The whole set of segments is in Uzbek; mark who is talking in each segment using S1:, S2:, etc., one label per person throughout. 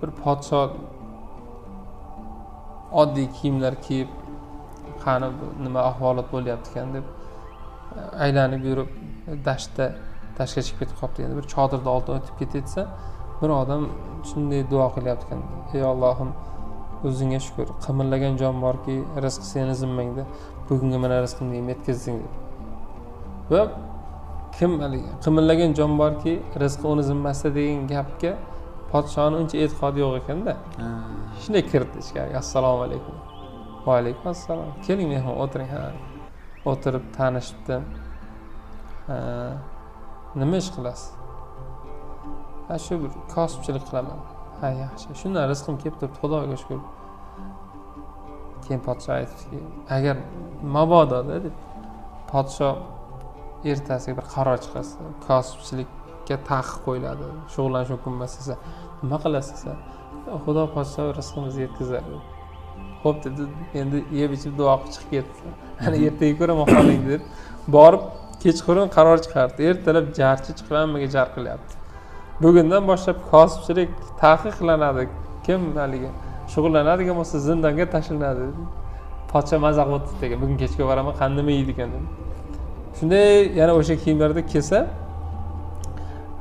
S1: bir podsho oddiy kiyimlar kiyib qani nima ahvolat bo'lyapti ekan deb aylanib yurib dashtga chiqib ketib qolibdi. Endi bir chodirda oldidan o'tib ketsa, bir odam shunday duo qilyapti ekan: ey Allohim, o'zingga shukr, qimirlagan jon borki, rizq seni zimmangda, bugungi mana rizqimni yetkazding deb. Va kim qimirlagan jon borki, rizqi uni zimmasida degan gapga podshoning uncha e'tiqodi yo'q ekanda. Shunday kirdi ichkariga: assalomu alaykum. Va alaykum assalom. Keling mehmon, o'tiring. Ha. O'tirib tanishibdi. Nima ish qilasiz? Ha, shu bir kasbchilik qilaman. Ha, yaxshi. Shundan rizqim kelib turibdi, Xudoga shukr. Keyin podsho aytdiki, agar mabodo deb podsho ertasiga bir qaror chiqarsa, kasbchilikka taqiq qo'yiladi, shug'ullanish mumkin emas desa, nima qilasiz? Xudo podsho rizqimizni yetkazadi. Xo'p dedi, endi yeb ichib duo qilib chiqib ketdi. Ana ertaga ko'raman holing deb borib kechqurun qaror chiqardi. Ertalab jarchi chiqib hammaga jar qilyapti. Bugundan boshlab kasbchilik taqiqlanadi. Kim haligi shug'ullanadigan bo'lsa zindonga tashlanadi. Podsho mazaq o'tdi degan. Bugun kechga boraman, qanday yeydi ekan dedi. Shunday yana o'sha kiyimlarda kelsa,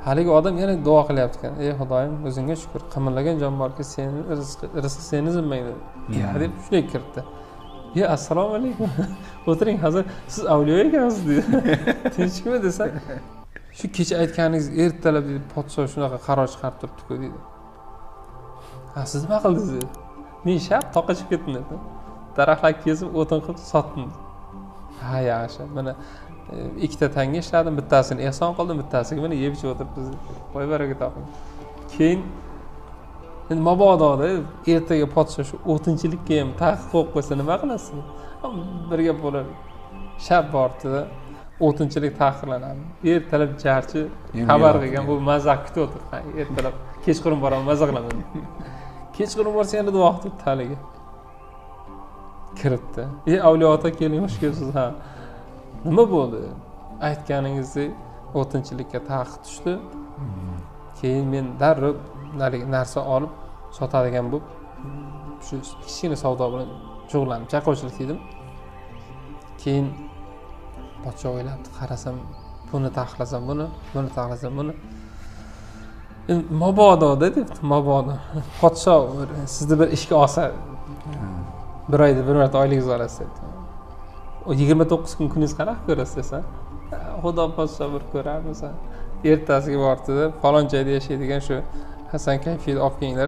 S1: haligi odam yana duo qilyapti ekan: ey Xudoyim, o'zingga shukr, qimirlagan jon borki, seni rizq seni zimmangda deb shunday kirdi. Ya assalomu alaykum. O'tiring, hozir siz avliyo ekansiz dedi. Tinchlikmi desa, shu kecha aytganingiz ertalab dedi, podsho shunaqa qaror chiqarib turibdi-ku dedi. Ha, siz nima qildingiz dedi. Men shart toqqa chiqib ketdim dedi. Daraxtlar kesib, o'tin qilib sotdim. Ha, yaxshi. Mana ikkita tanga ishladim, bittasini ehson qildim, bittasiga mana yeb ichib o'tiribmiz. Voy baraka toping. Keyin endi mabododa ertaga podsho shu o'tinchilikka ham taqiq qo'yib qo'ysa nima qilasiz? Bir gap bo'ladi. Shab bortida o'tinchilik taqiqlanadi. Ertalab jarchi xabar qilgan, bu mazaq kutib o'tir. Ertalab kechqurun boraman, maza qilaman. Kechqurun borsa endi duo qilib taliga kiribdi. Avliyo ota keling, xush kelibsiz. Ha. Nima bo'ldi? Aytganingizdek o'tinchilikka taqiq tushdi. Keyin men darrov narsa olib sotadigan bo'lib, shu kichkina savdo bilan shug'ullanib chaqovchilik qildim. Keyin podsho o'ylabdi, qarasam buni taqiqlasam buni taqiqlasam buni. Mabodo dedi, mabodo. Podsho sizni bir ishga olsa, bir oyda bir marta oyligingizni olasiz dedi. O 29 kun kuningiz qanaqa ko'rasiz desa, Xudo podsho bir ko'rarmisan. Ertasiga bordi, falon joyda yashaydigan shu Hasan Kayfiyni olib kelinglar.